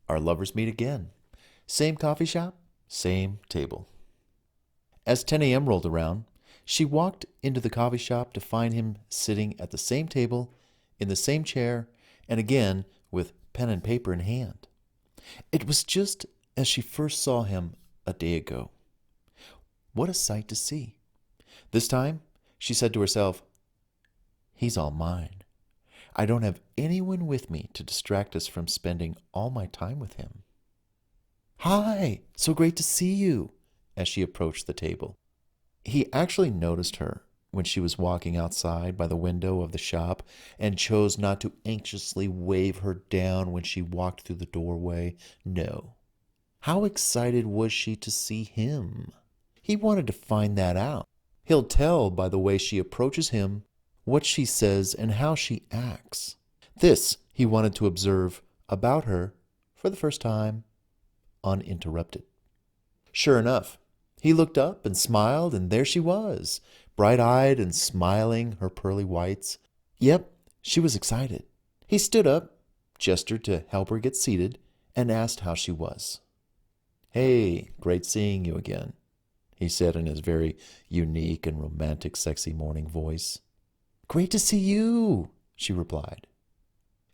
Our lovers meet again. Same coffee shop, same table. As 10 a.m. rolled around, she walked into the coffee shop to find him sitting at the same table, in the same chair, and again with pen and paper in hand. It was just as she first saw him a day ago. What a sight to see. This time, she said to herself, "He's all mine. I don't have anyone with me to distract us from spending all my time with him." "Hi, so great to see you," as she approached the table. He actually noticed her when she was walking outside by the window of the shop and chose not to anxiously wave her down when she walked through the doorway. No. How excited was she to see him? He wanted to find that out. He'll tell by the way she approaches him, what she says, and how she acts. This he wanted to observe about her for the first time, uninterrupted. Sure enough, he looked up and smiled, and there she was, bright-eyed and smiling her pearly whites. Yep, she was excited. He stood up, gestured to help her get seated, and asked how she was. "Hey, great seeing you again," he said in his very unique and romantic, sexy morning voice. "Great to see you," she replied.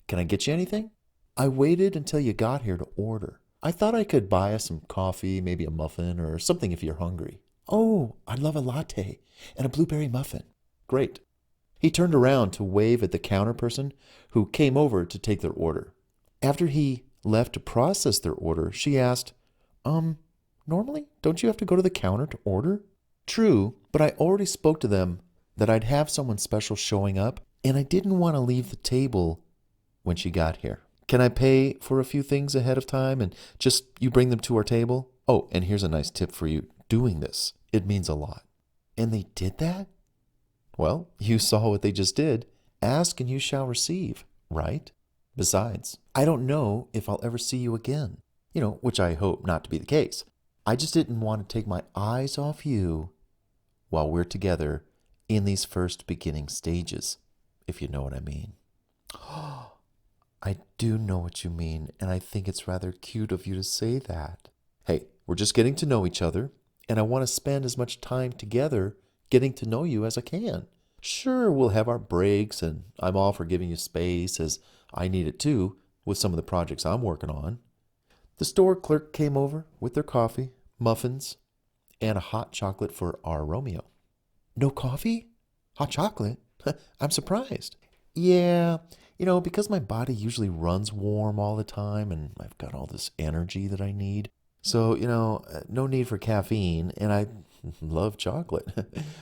"Can I get you anything? I waited until you got here to order. I thought I could buy us some coffee, maybe a muffin or something if you're hungry." "Oh, I'd love a latte and a blueberry muffin." "Great." He turned around to wave at the counter person who came over to take their order. After he left to process their order, she asked, Normally, don't you have to go to the counter to order?" "True, but I already spoke to them that I'd have someone special showing up, and I didn't want to leave the table when she got here. Can I pay for a few things ahead of time and just you bring them to our table? Oh, and here's a nice tip for you doing this. It means a lot." "And they did that?" "Well, you saw what they just did. Ask and you shall receive, right? Besides, I don't know if I'll ever see you again. Which I hope not to be the case. I just didn't want to take my eyes off you while we're together in these first beginning stages, if you know what I mean." "I do know what you mean, and I think it's rather cute of you to say that." "Hey, we're just getting to know each other, and I want to spend as much time together getting to know you as I can. Sure, we'll have our breaks, and I'm all for giving you space, as I need it too, with some of the projects I'm working on." The store clerk came over with their coffee, muffins, and a hot chocolate for our Romeo. "No coffee? Hot chocolate? I'm surprised." "Yeah, because my body usually runs warm all the time and I've got all this energy that I need. So, no need for caffeine, and I love chocolate.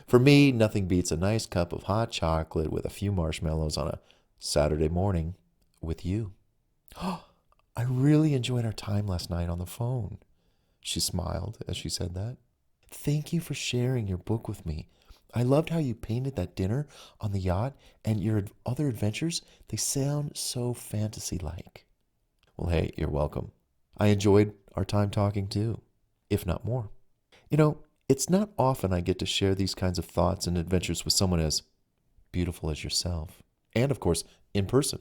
For me, nothing beats a nice cup of hot chocolate with a few marshmallows on a Saturday morning with you." "I really enjoyed our time last night on the phone." She smiled as she said that. "Thank you for sharing your book with me. I loved how you painted that dinner on the yacht, and your other adventures, they sound so fantasy-like." "Well, hey, you're welcome. I enjoyed our time talking too, if not more. It's not often I get to share these kinds of thoughts and adventures with someone as beautiful as yourself. And, of course, in person,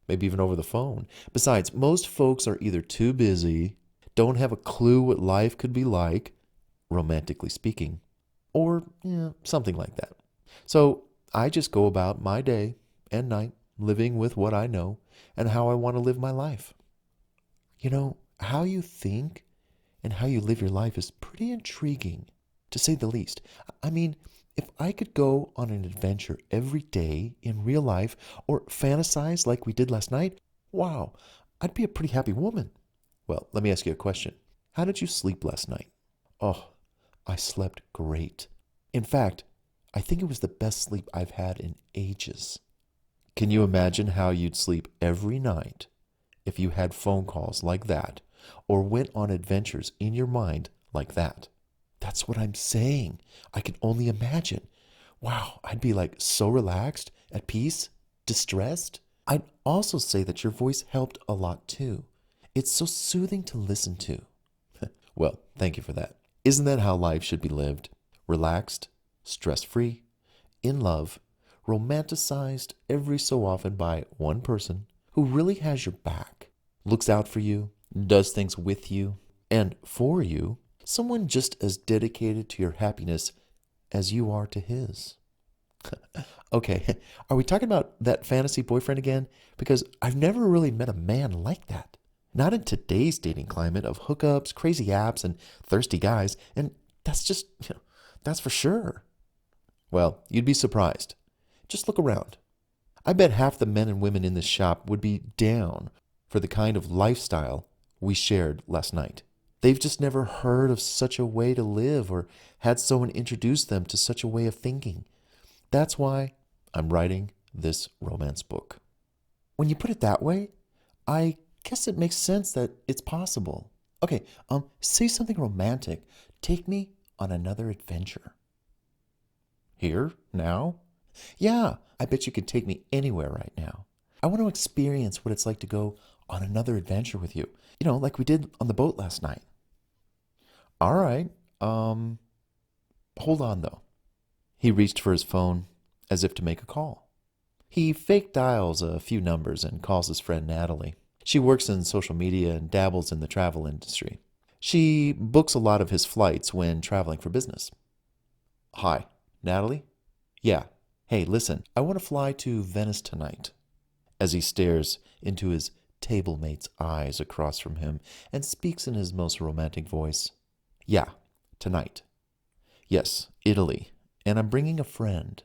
maybe even over the phone. Besides, most folks are either too busy, don't have a clue what life could be like, romantically speaking, or something like that. So I just go about my day and night living with what I know and how I want to live my life." How you think and how you live your life is pretty intriguing, to say the least. I mean, if I could go on an adventure every day in real life or fantasize like we did last night, wow, I'd be a pretty happy woman. Well, let me ask you a question. How did you sleep last night?" "Oh, I slept great. In fact, I think it was the best sleep I've had in ages." "Can you imagine how you'd sleep every night if you had phone calls like that or went on adventures in your mind like that?" "That's what I'm saying. I can only imagine. Wow, I'd be so relaxed, at peace, distressed." "I'd also say that your voice helped a lot too. It's so soothing to listen to." "Well, thank you for that. Isn't that how life should be lived? Relaxed, stress-free, in love, romanticized every so often by one person who really has your back, looks out for you, does things with you and for you, someone just as dedicated to your happiness as you are to his. Okay, are we talking about that fantasy boyfriend again? Because I've never really met a man like that. Not in today's dating climate of hookups, crazy apps, and thirsty guys, and that's just, that's for sure. Well, you'd be surprised. Just look around. I bet half the men and women in this shop would be down for the kind of lifestyle we shared last night. They've just never heard of such a way to live or had someone introduce them to such a way of thinking. That's why I'm writing this romance book. When you put it that way, I guess it makes sense that it's possible. Okay, say something romantic. Take me on another adventure. Here? Now? Yeah, I bet you could take me anywhere right now. I want to experience what it's like to go on another adventure with you. Like we did on the boat last night. All right. Hold on, though. He reached for his phone as if to make a call. He fake dials a few numbers and calls his friend Natalie. She works in social media and dabbles in the travel industry. She books a lot of his flights when traveling for business. Hi, Natalie? Yeah. Hey, listen, I want to fly to Venice tonight. As he stares into his table mate's eyes across from him and speaks in his most romantic voice. Yeah, tonight. Yes, Italy. And I'm bringing a friend.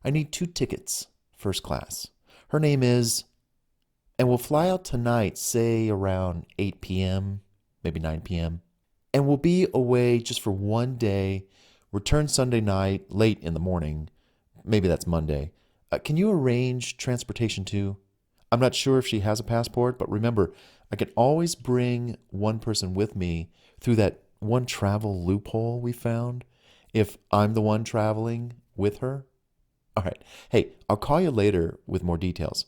I need 2 tickets, first class. Her name is... And we'll fly out tonight, say around 8 p.m., maybe 9 p.m. And we'll be away just for one day, return Sunday night, late in the morning. Maybe that's Monday. Can you arrange transportation too? I'm not sure if she has a passport, but remember, I can always bring one person with me through that one travel loophole we found if I'm the one traveling with her. All right. Hey, I'll call you later with more details.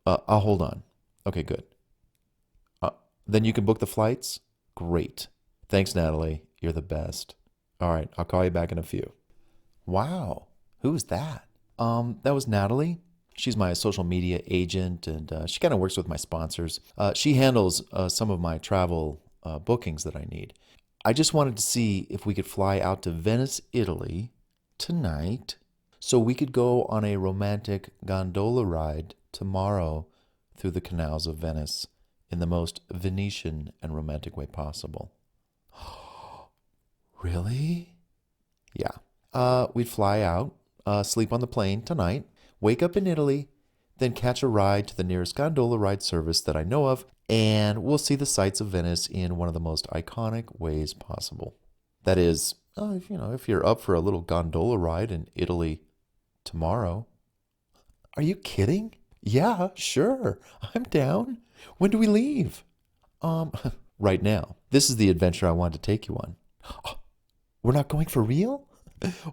I'll hold on. Okay, good. Then you can book the flights? Great. Thanks, Natalie. You're the best. All right, I'll call you back in a few. Wow. Who's that? That was Natalie. She's my social media agent, and she kind of works with my sponsors. She handles some of my travel bookings that I need. I just wanted to see if we could fly out to Venice, Italy tonight so we could go on a romantic gondola ride tomorrow through the canals of Venice in the most Venetian and romantic way possible. Really? Yeah. We'd fly out, sleep on the plane tonight, wake up in Italy, then catch a ride to the nearest gondola ride service that I know of, and we'll see the sights of Venice in one of the most iconic ways possible. That is, if you're up for a little gondola ride in Italy tomorrow. Are you kidding? Yeah, sure. I'm down. When do we leave? Right now. This is the adventure I wanted to take you on. Oh, we're not going for real?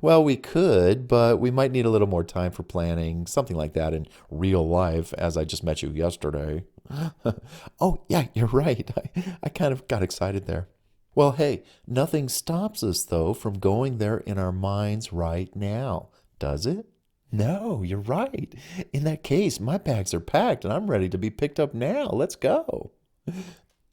Well, we could, but we might need a little more time for planning, something like that in real life, as I just met you yesterday. Oh, yeah, you're right. I kind of got excited there. Well, hey, nothing stops us, though, from going there in our minds right now, does it? No, you're right. In that case, my bags are packed and I'm ready to be picked up now. Let's go.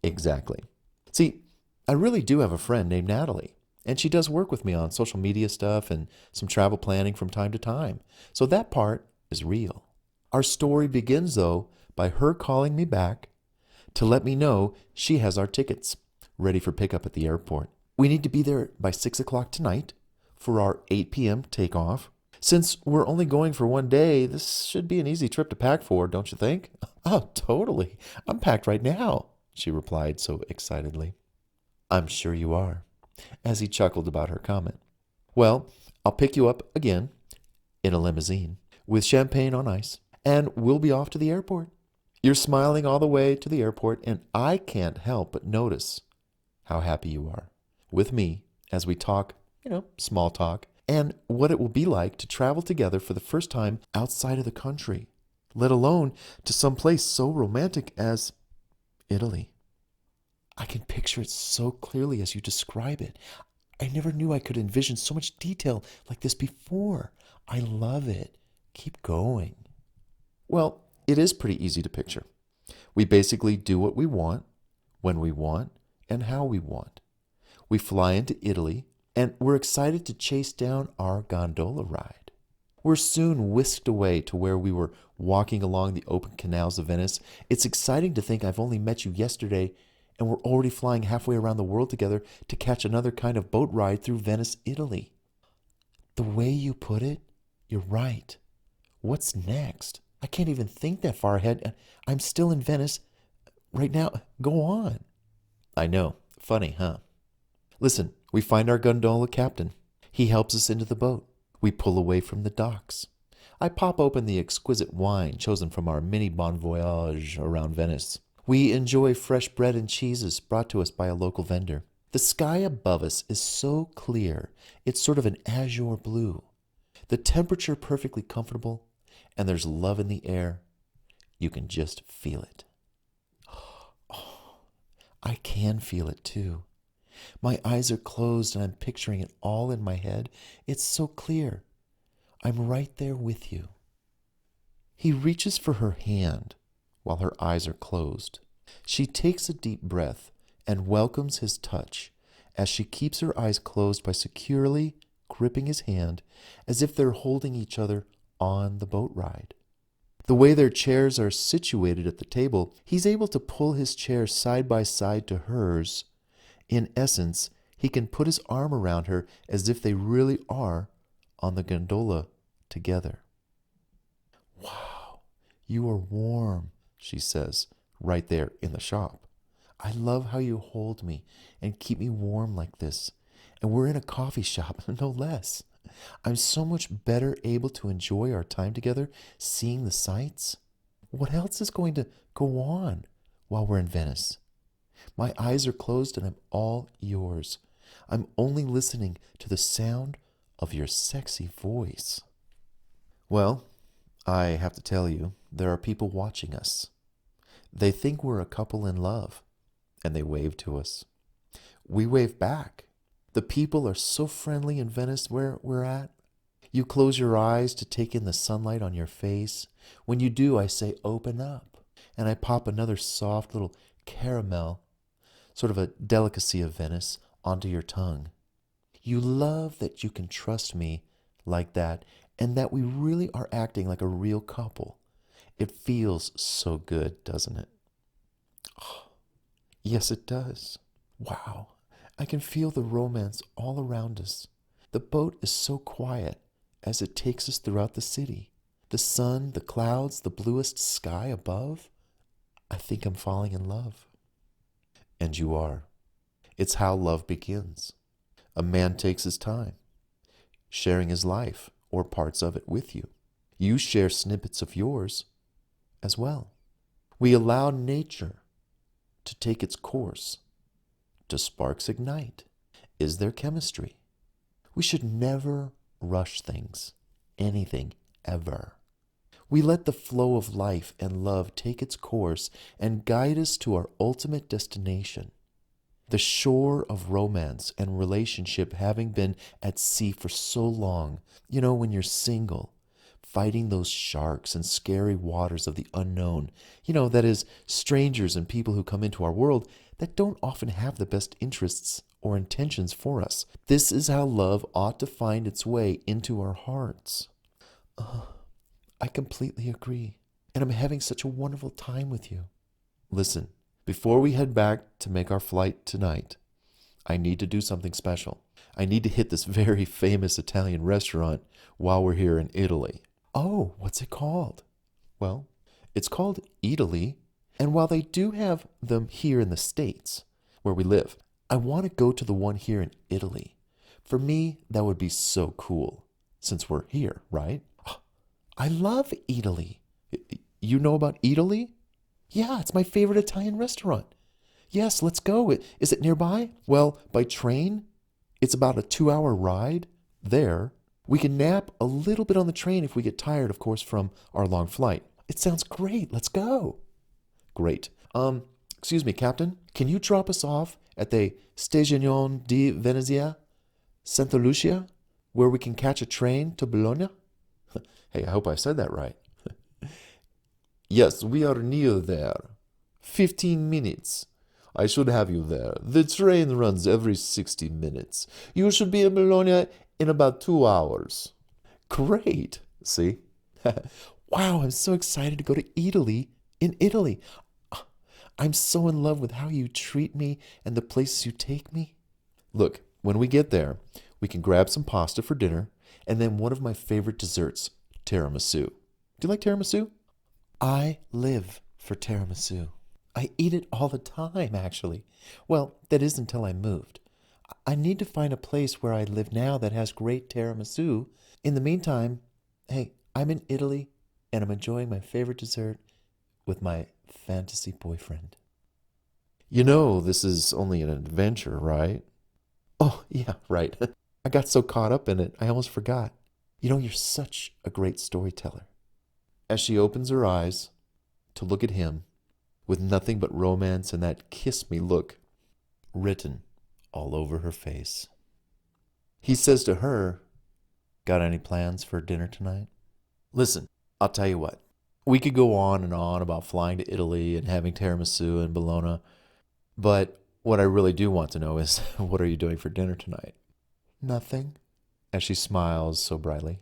Exactly. See, I really do have a friend named Natalie, and she does work with me on social media stuff and some travel planning from time to time. So that part is real. Our story begins, though, by her calling me back to let me know she has our tickets ready for pickup at the airport. We need to be there by 6 o'clock tonight for our 8 p.m. takeoff. Since we're only going for one day, this should be an easy trip to pack for, don't you think? Oh, totally. I'm packed right now, she replied so excitedly. I'm sure you are, as he chuckled about her comment. Well, I'll pick you up again in a limousine with champagne on ice, and we'll be off to the airport. You're smiling all the way to the airport, and I can't help but notice how happy you are with me as we talk, small talk, and what it will be like to travel together for the first time outside of the country, let alone to some place so romantic as Italy. I can picture it so clearly as you describe it. I never knew I could envision so much detail like this before. I love it. Keep going. Well, it is pretty easy to picture. We basically do what we want when we want, and how we want. We fly into Italy, and we're excited to chase down our gondola ride. We're soon whisked away to where we were walking along the open canals of Venice. It's exciting to think I've only met you yesterday, and we're already flying halfway around the world together to catch another kind of boat ride through Venice, Italy. The way you put it, you're right. What's next? I can't even think that far ahead. I'm still in Venice right now. Go on. I know. Funny, huh? Listen, we find our gondola captain. He helps us into the boat. We pull away from the docks. I pop open the exquisite wine chosen from our mini bon voyage around Venice. We enjoy fresh bread and cheeses brought to us by a local vendor. The sky above us is so clear, it's sort of an azure blue. The temperature perfectly comfortable, and there's love in the air. You can just feel it. Oh, I can feel it too. My eyes are closed and I'm picturing it all in my head. It's so clear. I'm right there with you. He reaches for her hand while her eyes are closed. She takes a deep breath and welcomes his touch as she keeps her eyes closed by securely gripping his hand as if they're holding each other on the boat ride. The way their chairs are situated at the table, he's able to pull his chair side by side to hers. In essence, he can put his arm around her as if they really are on the gondola together. Wow, you are warm, she says, right there in the shop. I love how you hold me and keep me warm like this. And we're in a coffee shop, no less. I'm so much better able to enjoy our time together, seeing the sights. What else is going to go on while we're in Venice? My eyes are closed and I'm all yours. I'm only listening to the sound of your sexy voice. Well, I have to tell you, there are people watching us. They think we're a couple in love, and they wave to us. We wave back. The people are so friendly in Venice where we're at. You close your eyes to take in the sunlight on your face. When you do, I say, open up. And I pop another soft little caramel, sort of a delicacy of Venice, onto your tongue. You love that you can trust me like that, and that we really are acting like a real couple. It feels so good, doesn't it? Oh, yes, it does. Wow. I can feel the romance all around us. The boat is so quiet as it takes us throughout the city. The sun, the clouds, the bluest sky above. I think I'm falling in love. And you are. It's how love begins. A man takes his time, sharing his life or parts of it with you. You share snippets of yours as well. We allow nature to take its course. Do sparks ignite? Is there chemistry? We should never rush things, anything, ever. We let the flow of life and love take its course and guide us to our ultimate destination. The shore of romance and relationship having been at sea for so long, when you're single, fighting those sharks and scary waters of the unknown, that is, strangers and people who come into our world that don't often have the best interests or intentions for us. This is how love ought to find its way into our hearts. I completely agree, and I'm having such a wonderful time with you. Listen, before we head back to make our flight tonight, I need to do something special. I need to hit this very famous Italian restaurant while we're here in Italy. Oh, what's it called? Well, it's called Italy, and while they do have them here in the States, where we live, I want to go to the one here in Italy. For me, that would be so cool, since we're here, right? I love Italy. You know about Italy? Yeah, it's my favorite Italian restaurant. Yes, let's go. Is it nearby? Well, by train, it's about a 2-hour ride there. We can nap a little bit on the train if we get tired, of course, from our long flight. It sounds great. Let's go. Great. Excuse me, Captain. Can you drop us off at the Stazione di Venezia, Santa Lucia, where we can catch a train to Bologna? Hey, I hope I said that right. Yes, we are near there. 15 minutes. I should have you there. The train runs every 60 minutes. You should be in Bologna in about 2 hours. Great. See? Wow, I'm so excited to go to Italy in Italy. I'm so in love with how you treat me and the places you take me. Look, when we get there, we can grab some pasta for dinner and then one of my favorite desserts, tiramisu. Do you like tiramisu? I live for tiramisu. I eat it all the time, actually. Well, that is until I moved. I need to find a place where I live now that has great tiramisu. In the meantime, hey, I'm in Italy and I'm enjoying my favorite dessert with my fantasy boyfriend. You know, this is only an adventure, right? Oh, yeah, right. I got so caught up in it, I almost forgot. You know, you're such a great storyteller. As she opens her eyes to look at him with nothing but romance and that kiss me look written all over her face. He says to her, got any plans for dinner tonight? Listen, I'll tell you what. We could go on and on about flying to Italy and having tiramisu in Bologna, but what I really do want to know is, what are you doing for dinner tonight? Nothing, as she smiles so brightly.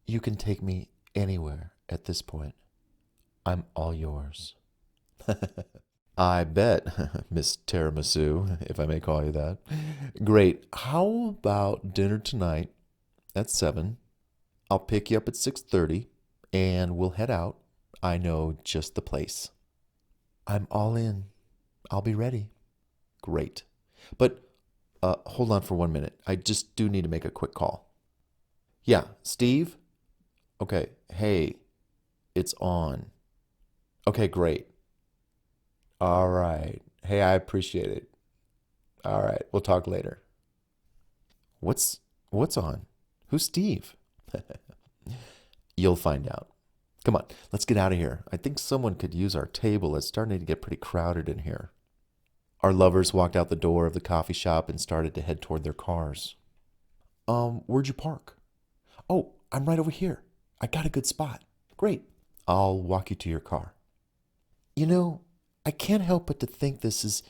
You can take me anywhere at this point. I'm all yours. I bet, Miss Tiramisu, if I may call you that. Great. How about dinner tonight at 7? I'll pick you up at 6:30, and we'll head out. I know just the place. I'm all in. I'll be ready. Great. But hold on for 1 minute. I just do need to make a quick call. Yeah, Steve? Okay, hey, it's on. Okay, great. All right. Hey, I appreciate it. All right, we'll talk later. What's on? Who's Steve? You'll find out. Come on, let's get out of here. I think someone could use our table. It's starting to get pretty crowded in here. Our lovers walked out the door of the coffee shop and started to head toward their cars. Where'd you park? Oh, I'm right over here. I got a good spot. Great. I'll walk you to your car. You know, I can't help but to think this is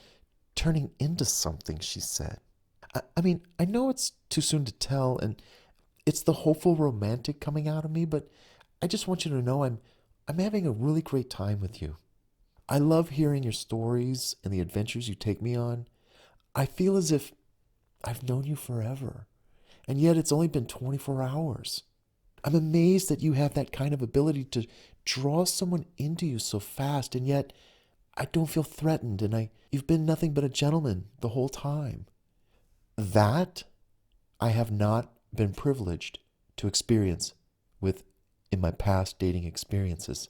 turning into something, she said. I mean, I know it's too soon to tell, and it's the hopeful romantic coming out of me, but I just want you to know I'm having a really great time with you. I love hearing your stories and the adventures you take me on. I feel as if I've known you forever, and yet it's only been 24 hours. I'm amazed that you have that kind of ability to draw someone into you so fast, and yet I don't feel threatened, and you've been nothing but a gentleman the whole time. That I have not been privileged to experience with in my past dating experiences,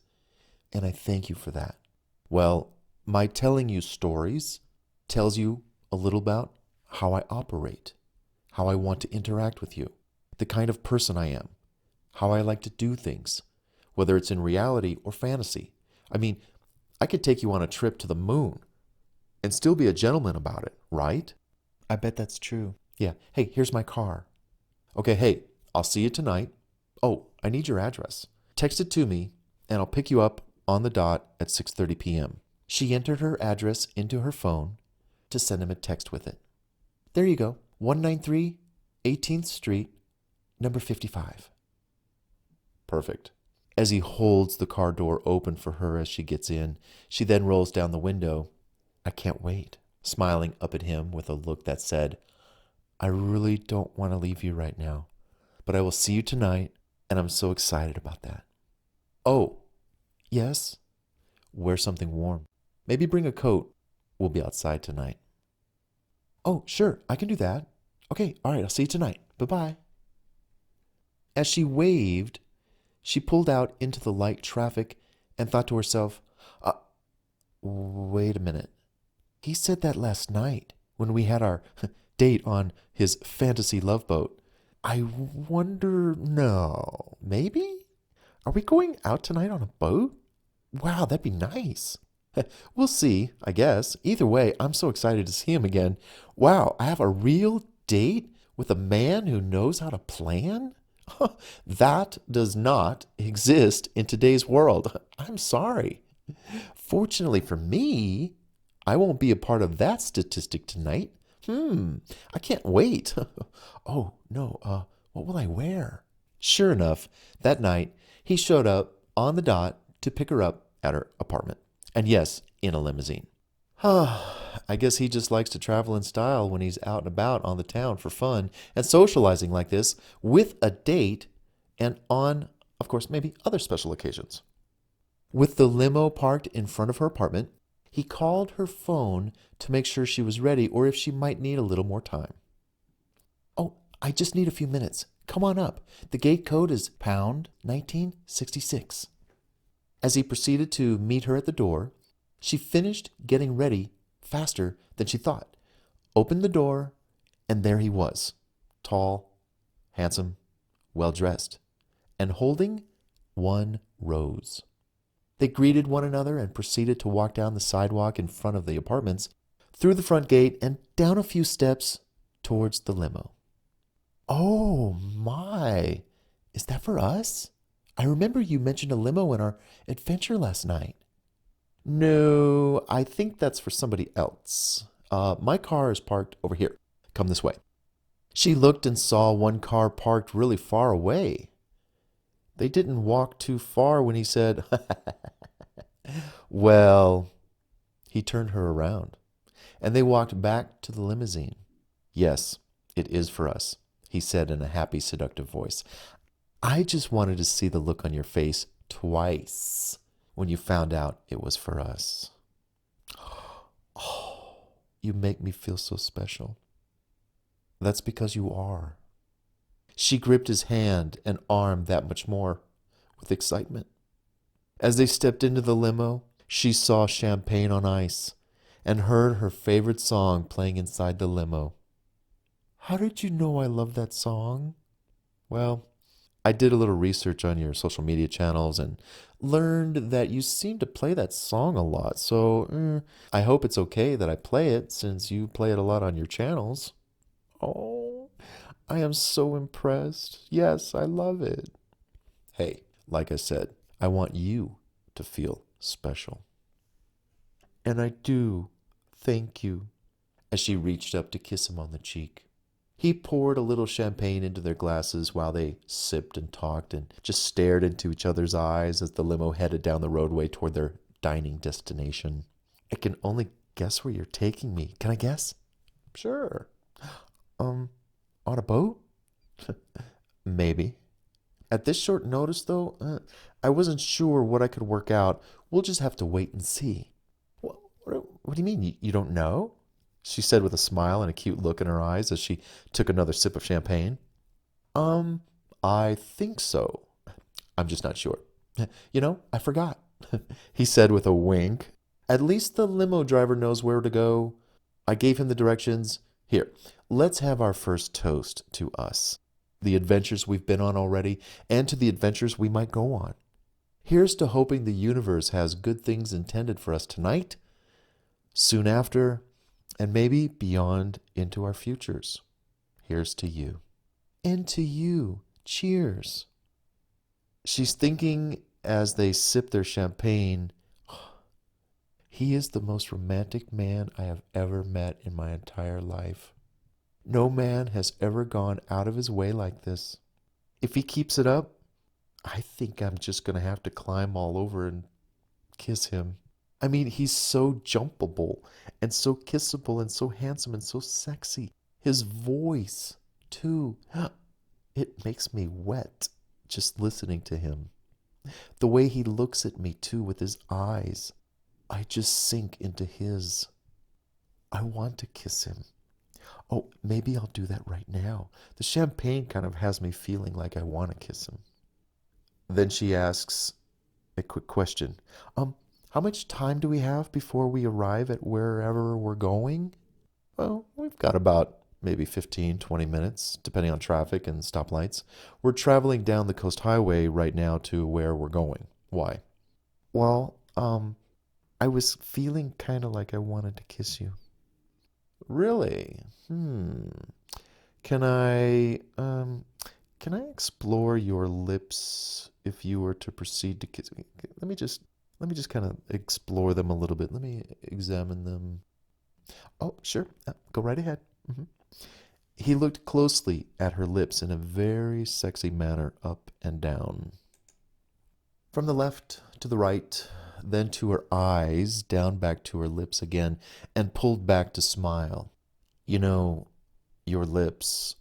and I thank you for that. Well, my telling you stories tells you a little about how I operate, how I want to interact with you, the kind of person I am, how I like to do things, whether it's in reality or fantasy. I mean, I could take you on a trip to the moon and still be a gentleman about it, right? I bet that's true. Yeah. Hey, here's my car. Okay, hey, I'll see you tonight. Oh, I need your address. Text it to me, and I'll pick you up on the dot at 6:30 p.m. She entered her address into her phone to send him a text with it. There you go. 193 18th Street, number 55. Perfect. As he holds the car door open for her as she gets in, she then rolls down the window. I can't wait, smiling up at him with a look that said, I really don't want to leave you right now, but I will see you tonight, and I'm so excited about that. Oh, yes? Wear something warm. Maybe bring a coat. We'll be outside tonight. Oh, sure, I can do that. Okay, all right, I'll see you tonight. Bye-bye. As she waved, she pulled out into the light traffic and thought to herself, wait a minute. He said that last night when we had our date on his fantasy love boat. I wonder, no, maybe? Are we going out tonight on a boat? Wow, that'd be nice. We'll see, I guess. Either way, I'm so excited to see him again. Wow, I have a real date with a man who knows how to plan? That does not exist in today's world. I'm sorry. Fortunately for me, I won't be a part of that statistic tonight. I can't wait. Oh, no, what will I wear? Sure enough, that night, he showed up on the dot to pick her up at her apartment. And yes, in a limousine. I guess he just likes to travel in style when he's out and about on the town for fun and socializing like this with a date and on, of course, maybe other special occasions. With the limo parked in front of her apartment, he called her phone to make sure she was ready or if she might need a little more time. Oh, I just need a few minutes. Come on up. The gate code is pound 1966. As he proceeded to meet her at the door, she finished getting ready faster than she thought, opened the door, and there he was, tall, handsome, well-dressed, and holding one rose. They greeted one another and proceeded to walk down the sidewalk in front of the apartments, through the front gate, and down a few steps towards the limo. Oh, my. Is that for us? I remember you mentioned a limo in our adventure last night. No, I think that's for somebody else. My car is parked over here. Come this way. She looked and saw one car parked really far away. They didn't walk too far when he said, well, he turned her around, and they walked back to the limousine. Yes, it is for us, he said in a happy, seductive voice. I just wanted to see the look on your face twice when you found out it was for us. Oh, you make me feel so special. That's because you are. She gripped his hand and arm that much more with excitement. As they stepped into the limo, she saw champagne on ice and heard her favorite song playing inside the limo. How did you know I love that song? Well, I did a little research on your social media channels and learned that you seem to play that song a lot. So I hope it's okay that I play it since you play it a lot on your channels. Oh, I am so impressed. Yes, I love it. Hey, like I said, I want you to feel special. And I do. Thank you. As she reached up to kiss him on the cheek. He poured a little champagne into their glasses while they sipped and talked and just stared into each other's eyes as the limo headed down the roadway toward their dining destination. I can only guess where you're taking me. Can I guess? Sure. On a boat? Maybe. At this short notice, though, I wasn't sure what I could work out. We'll just have to wait and see. What do you mean? You don't know? She said with a smile and a cute look in her eyes as she took another sip of champagne. I think so. I'm just not sure. You know, I forgot, he said with a wink. At least the limo driver knows where to go. I gave him the directions. Here, let's have our first toast to us, the adventures we've been on already, and to the adventures we might go on. Here's to hoping the universe has good things intended for us tonight, soon after, and maybe beyond into our futures. Here's to you. And to you. Cheers. She's thinking as they sip their champagne, he is the most romantic man I have ever met in my entire life. No man has ever gone out of his way like this. If he keeps it up, I think I'm just going to have to climb all over and kiss him. I mean, he's so jumpable and so kissable and so handsome and so sexy. His voice, too. It makes me wet just listening to him. The way he looks at me, too, with his eyes. I just sink into his. I want to kiss him. Oh, maybe I'll do that right now. The champagne kind of has me feeling like I want to kiss him. Then she asks a quick question. How much time do we have before we arrive at wherever we're going? Well, we've got about maybe 15, 20 minutes, depending on traffic and stoplights. We're traveling down the coast highway right now to where we're going. Why? Well, I was feeling kind of like I wanted to kiss you. Really? Can I explore your lips if you were to proceed to kiss me? Let me just Let me just kind of explore them a little bit. Let me examine them. Oh, sure. Go right ahead. Mhm. He looked closely at her lips in a very sexy manner, up and down. From the left to the right, then to her eyes, down back to her lips again, and pulled back to smile. You know, your lips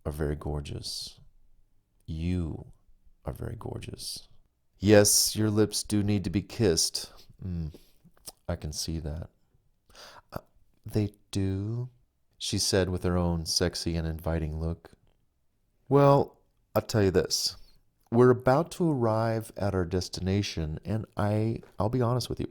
are very gorgeous. You are very gorgeous. Yes, your lips do need to be kissed. I can see that. Uh, they do, she said with her own sexy and inviting look. Well, I'll tell you this. We're about to arrive at our destination, and I'll be honest with you.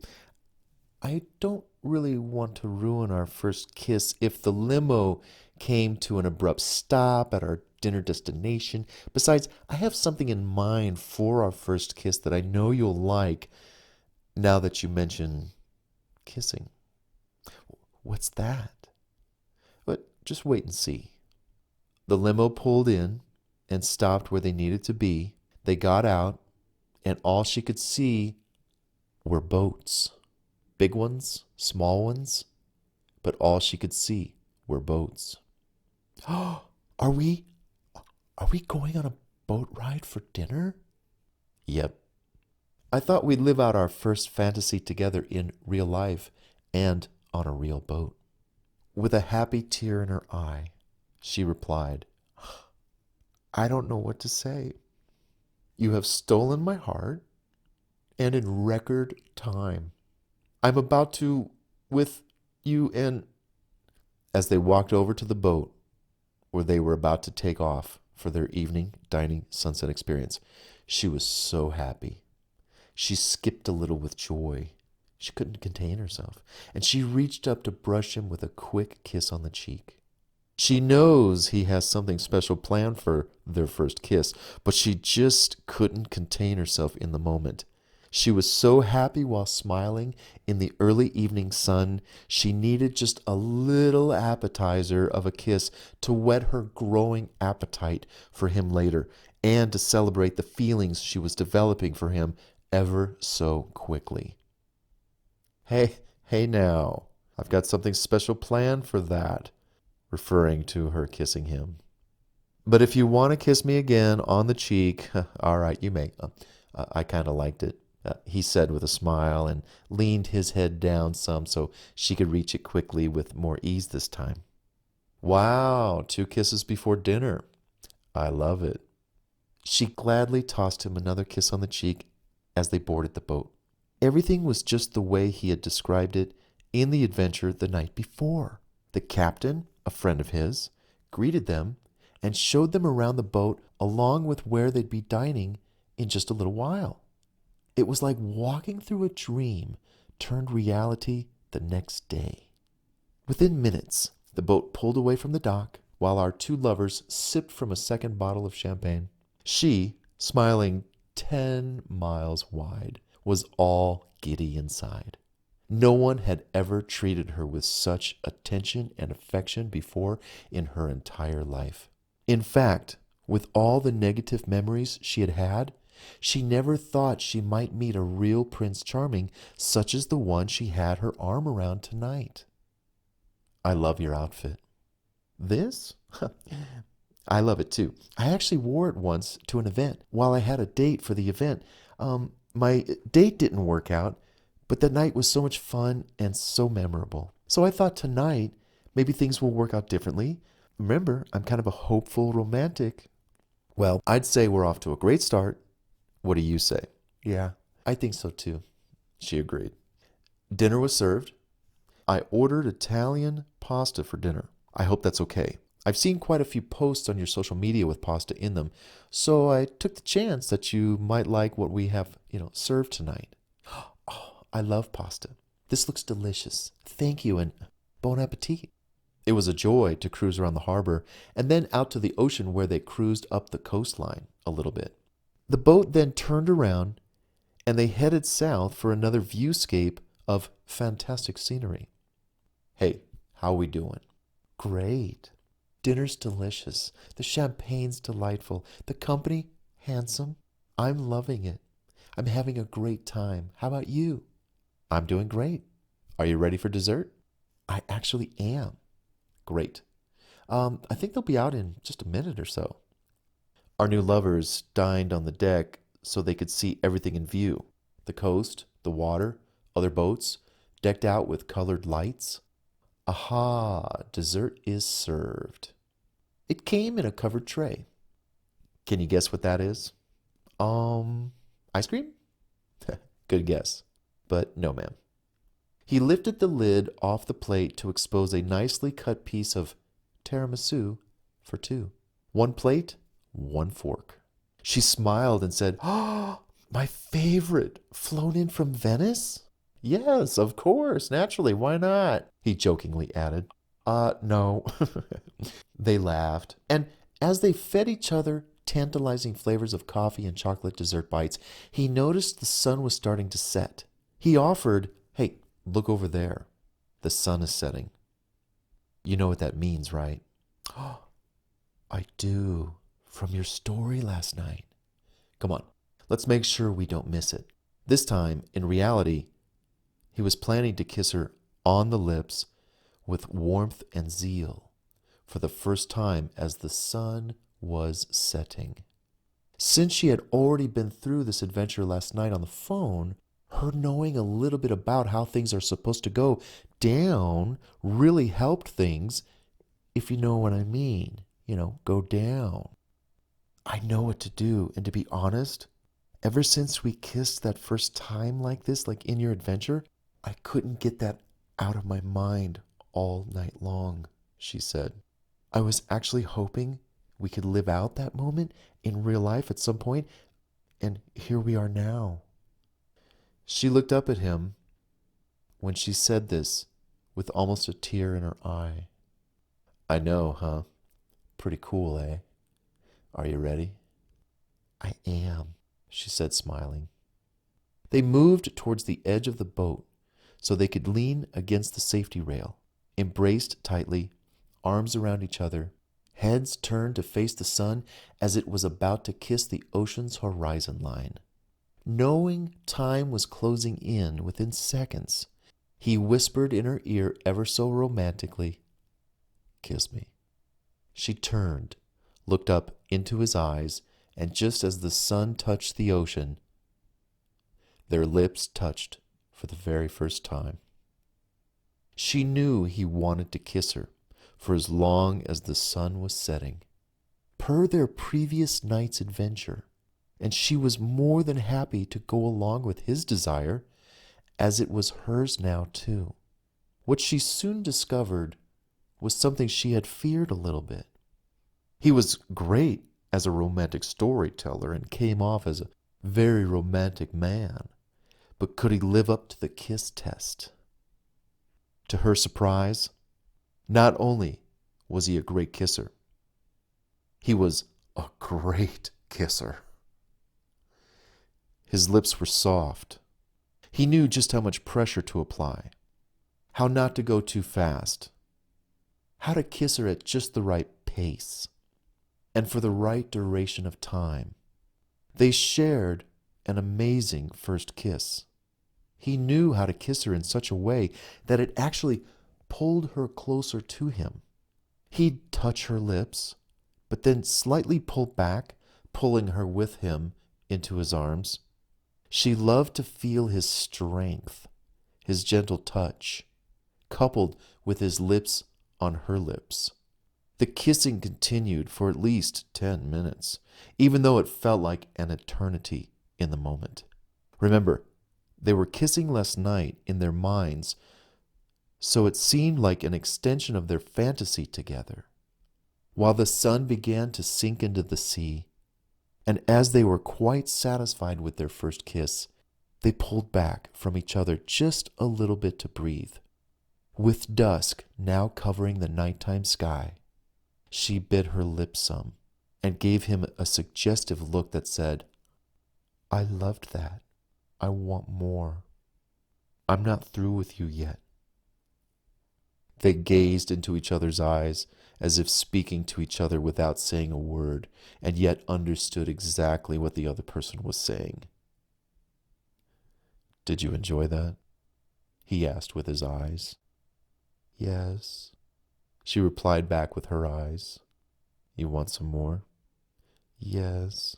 I don't really want to ruin our first kiss if the limo came to an abrupt stop at our dinner destination. Besides, I have something in mind for our first kiss that I know you'll like now that you mention kissing. What's that? But just wait and see. The limo pulled in and stopped where they needed to be. They got out, and all she could see were boats. Big ones, small ones, but all she could see were boats. Are we going on a boat ride for dinner? Yep. I thought we'd live out our first fantasy together in real life and on a real boat. With a happy tear in her eye, she replied, I don't know what to say. You have stolen my heart, and in record time. I'm about to, with you and... As they walked over to the boat, where they were about to take off for their evening dining sunset experience, she was so happy. She skipped a little with joy. She couldn't contain herself, and she reached up to brush him with a quick kiss on the cheek. She knows he has something special planned for their first kiss, but she just couldn't contain herself in the moment. She was so happy while smiling in the early evening sun, she needed just a little appetizer of a kiss to whet her growing appetite for him later and to celebrate the feelings she was developing for him ever so quickly. Hey now, I've got something special planned for that, referring to her kissing him. But if you want to kiss me again on the cheek, all right, you may. I kind of liked it, he said with a smile and leaned his head down some so she could reach it quickly with more ease this time. Wow, 2 kisses before dinner. I love it. She gladly tossed him another kiss on the cheek as they boarded the boat. Everything was just the way he had described it in the adventure the night before. The captain, a friend of his, greeted them and showed them around the boat along with where they'd be dining in just a little while. It was like walking through a dream turned reality the next day. Within minutes, the boat pulled away from the dock while our 2 lovers sipped from a second bottle of champagne. She, smiling 10 miles wide, was all giddy inside. No one had ever treated her with such attention and affection before in her entire life. In fact, with all the negative memories she had had, she never thought she might meet a real Prince Charming such as the one she had her arm around tonight. I love your outfit. This? I love it too. I actually wore it once to an event while I had a date for the event. My date didn't work out, but the night was so much fun and so memorable. So I thought tonight, maybe things will work out differently. Remember, I'm kind of a hopeful romantic. Well, I'd say we're off to a great start. What do you say? Yeah, I think so too, she agreed. Dinner was served. I ordered Italian pasta for dinner. I hope that's okay. I've seen quite a few posts on your social media with pasta in them, so I took the chance that you might like what we have, served tonight. Oh, I love pasta. This looks delicious. Thank you, and bon appetit. It was a joy to cruise around the harbor and then out to the ocean where they cruised up the coastline a little bit. The boat then turned around and they headed south for another viewscape of fantastic scenery. Hey, how we doing? Great. Dinner's delicious. The champagne's delightful. The company, handsome. I'm loving it. I'm having a great time. How about you? I'm doing great. Are you ready for dessert? I actually am. Great. I think they'll be out in just a minute or so. Our new lovers dined on the deck so they could see everything in view: the coast, the water, other boats, decked out with colored lights. Aha, dessert is served. It came in a covered tray. Can you guess what that is? Ice cream? Good guess. But no, ma'am. He lifted the lid off the plate to expose a nicely cut piece of tiramisu for two. One plate, one fork. She smiled and said, "Oh, my favorite, flown in from Venice?" "Yes, of course, naturally, why not?" he jokingly added. No. They laughed, and as they fed each other tantalizing flavors of coffee and chocolate dessert bites, he noticed the sun was starting to set. He offered, "Hey, look over there. The sun is setting. You know what that means, right?" "Oh, I do. From your story last night." "Come on, let's make sure we don't miss it." This time, in reality, he was planning to kiss her on the lips with warmth and zeal for the first time as the sun was setting. Since she had already been through this adventure last night on the phone, her knowing a little bit about how things are supposed to go down really helped things, if you know what I mean. Go down. I know what to do, and to be honest, ever since we kissed that first time like this, like in your adventure, I couldn't get that out of my mind all night long, she said. I was actually hoping we could live out that moment in real life at some point, and here we are now. She looked up at him when she said this with almost a tear in her eye. "I know, huh? Pretty cool, eh? Are you ready?" "I am," she said, smiling. They moved towards the edge of the boat so they could lean against the safety rail, embraced tightly, arms around each other, heads turned to face the sun as it was about to kiss the ocean's horizon line. Knowing time was closing in within seconds, he whispered in her ear ever so romantically, "Kiss me." She turned, looked up into his eyes, and just as the sun touched the ocean, their lips touched for the very first time. She knew he wanted to kiss her for as long as the sun was setting, per their previous night's adventure, and she was more than happy to go along with his desire, as it was hers now too. What she soon discovered was something she had feared a little bit. He was great as a romantic storyteller and came off as a very romantic man, but could he live up to the kiss test? To her surprise, not only was he a great kisser, he was a great kisser. His lips were soft. He knew just how much pressure to apply, how not to go too fast, how to kiss her at just the right pace, and for the right duration of time. They shared an amazing first kiss. He knew how to kiss her in such a way that it actually pulled her closer to him. He'd touch her lips, but then slightly pull back, pulling her with him into his arms. She loved to feel his strength, his gentle touch, coupled with his lips on her lips. The kissing continued for at least 10 minutes, even though it felt like an eternity in the moment. Remember, they were kissing last night in their minds, so it seemed like an extension of their fantasy together. While the sun began to sink into the sea, and as they were quite satisfied with their first kiss, they pulled back from each other just a little bit to breathe. With dusk now covering the nighttime sky, she bit her lips some and gave him a suggestive look that said, "I loved that. I want more. I'm not through with you yet." They gazed into each other's eyes as if speaking to each other without saying a word, and yet understood exactly what the other person was saying. Did you enjoy that? He asked with his eyes. Yes, she replied back with her eyes. You want some more? Yes.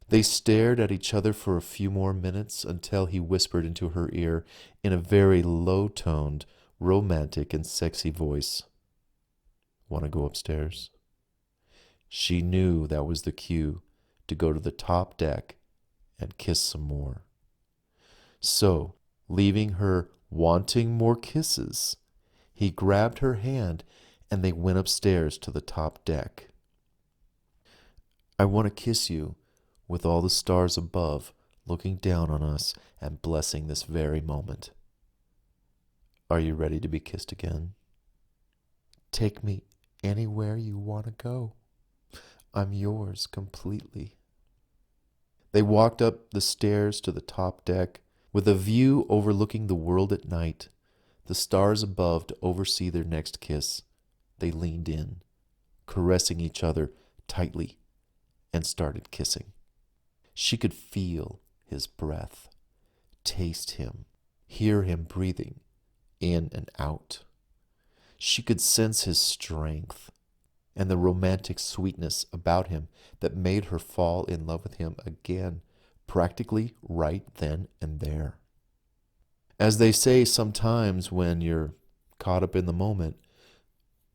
They stared at each other for a few more minutes until he whispered into her ear in a very low-toned, romantic and sexy voice. Want to go upstairs? She knew that was the cue to go to the top deck and kiss some more. So, leaving her wanting more kisses, he grabbed her hand and they went upstairs to the top deck. I want to kiss you with all the stars above looking down on us and blessing this very moment. Are you ready to be kissed again? Take me anywhere you want to go. I'm yours completely. They walked up the stairs to the top deck with a view overlooking the world at night, the stars above to oversee their next kiss. They leaned in, caressing each other tightly, and started kissing. She could feel his breath, taste him, hear him breathing in and out. She could sense his strength and the romantic sweetness about him that made her fall in love with him again, practically right then and there. As they say sometimes when you're caught up in the moment,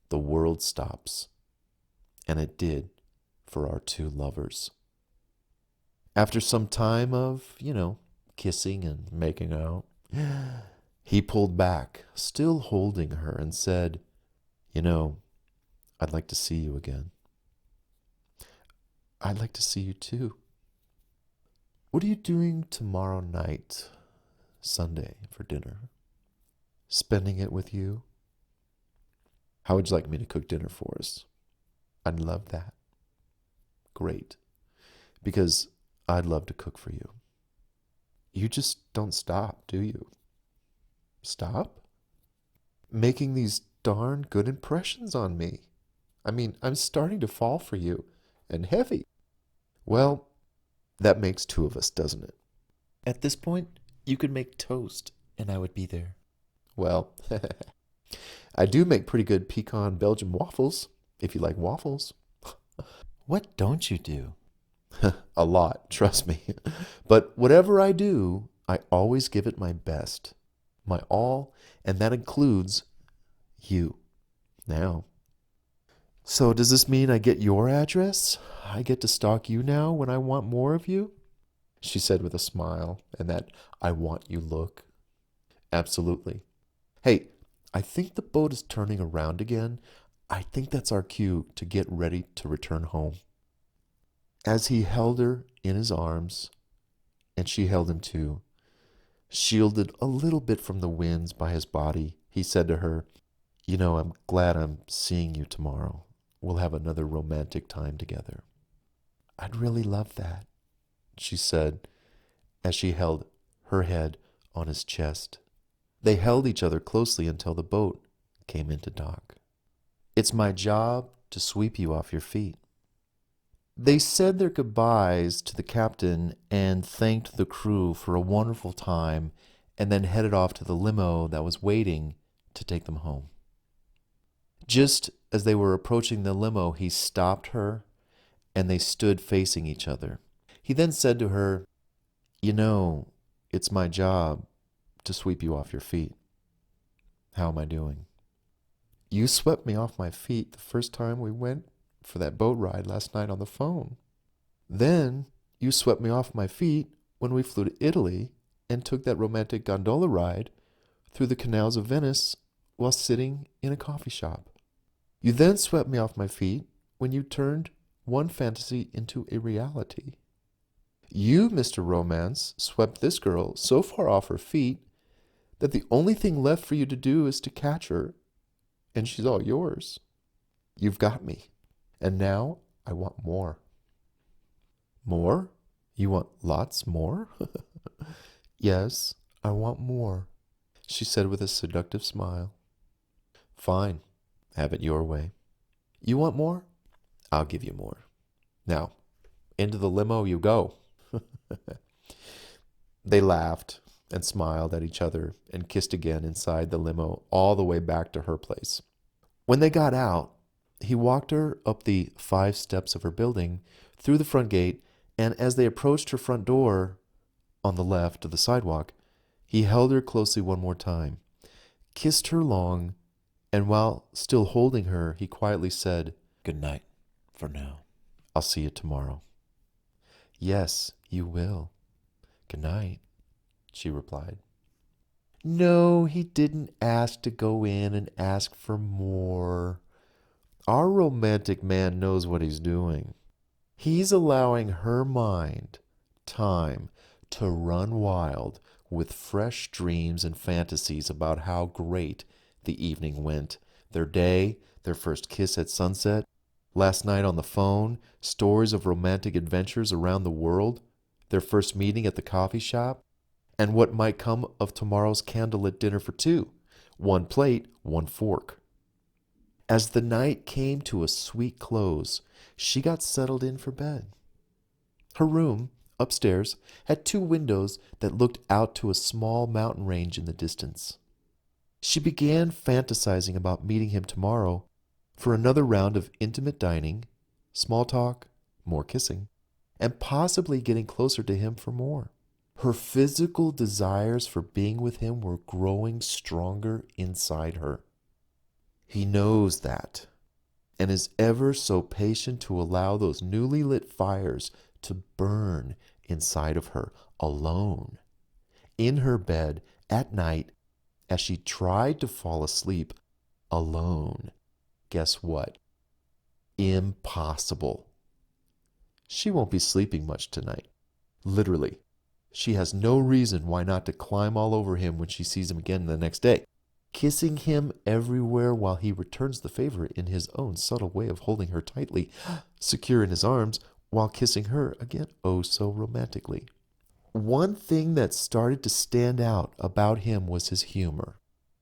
the world stops. And it did for our two lovers. After some time of, kissing and making out, he pulled back, still holding her, and said, I'd like to see you again. I'd like to see you too. What are you doing tomorrow night, Sunday, for dinner? Spending it with you? How would you like me to cook dinner for us? I'd love that. Great. Because I'd love to cook for you. You just don't stop, do you? Stop? Making these darn good impressions on me. I'm starting to fall for you, and heavy. Well, that makes two of us, doesn't it? At this point, you could make toast, and I would be there. Well, I do make pretty good pecan Belgian waffles, if you like waffles. What don't you do? A lot, trust me. But whatever I do, I always give it my best, my all, and that includes you. Now. So does this mean I get your address? I get to stalk you now when I want more of you? She said with a smile and that I want you look. Absolutely. Hey, I think the boat is turning around again. I think that's our cue to get ready to return home. As he held her in his arms, and she held him too, shielded a little bit from the winds by his body, he said to her, I'm glad I'm seeing you tomorrow. We'll have another romantic time together. I'd really love that, she said, as she held her head on his chest. They held each other closely until the boat came into dock. It's my job to sweep you off your feet. They said their goodbyes to the captain and thanked the crew for a wonderful time and then headed off to the limo that was waiting to take them home. Just as they were approaching the limo, he stopped her and they stood facing each other. He then said to her, it's my job to sweep you off your feet. How am I doing? You swept me off my feet the first time we went for that boat ride last night on the phone. Then you swept me off my feet when we flew to Italy and took that romantic gondola ride through the canals of Venice while sitting in a coffee shop. You then swept me off my feet when you turned one fantasy into a reality. You, Mr. Romance, swept this girl so far off her feet that the only thing left for you to do is to catch her, and she's all yours. You've got me, and now I want more. More? You want lots more? Yes, I want more, she said with a seductive smile. Fine, have it your way. You want more? I'll give you more. Now, into the limo you go. They laughed, and smiled at each other and kissed again inside the limo all the way back to her place. When they got out, he walked her up the 5 steps of her building, through the front gate, and as they approached her front door on the left of the sidewalk, he held her closely one more time, kissed her long, and while still holding her, he quietly said, "Good night for now. I'll see you tomorrow." "Yes, you will. Good night," she replied. No, he didn't ask to go in and ask for more. Our romantic man knows what he's doing. He's allowing her mind time to run wild with fresh dreams and fantasies about how great the evening went. Their day, their first kiss at sunset, last night on the phone, stories of romantic adventures around the world, their first meeting at the coffee shop, and what might come of tomorrow's candlelit dinner for 2, 1 plate, 1 fork. As the night came to a sweet close, she got settled in for bed. Her room, upstairs, had 2 windows that looked out to a small mountain range in the distance. She began fantasizing about meeting him tomorrow for another round of intimate dining, small talk, more kissing, and possibly getting closer to him for more. Her physical desires for being with him were growing stronger inside her. He knows that, and is ever so patient to allow those newly lit fires to burn inside of her, alone, in her bed at night, as she tried to fall asleep alone. Guess what? Impossible. She won't be sleeping much tonight. Literally. She has no reason why not to climb all over him when she sees him again the next day, kissing him everywhere while he returns the favor in his own subtle way of holding her tightly, secure in his arms, while kissing her again oh so romantically. One thing that started to stand out about him was his humor.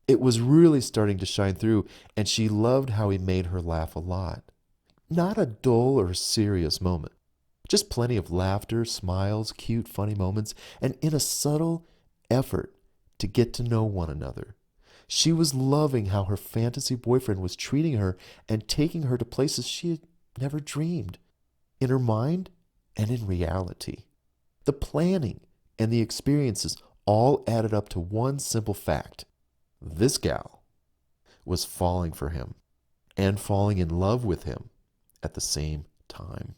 It was really starting to shine through, and she loved how he made her laugh a lot. Not a dull or serious moment. Just plenty of laughter, smiles, cute, funny moments, and in a subtle effort to get to know one another. She was loving how her fantasy boyfriend was treating her and taking her to places she had never dreamed, in her mind and in reality. The planning and the experiences all added up to one simple fact. This gal was falling for him and falling in love with him at the same time.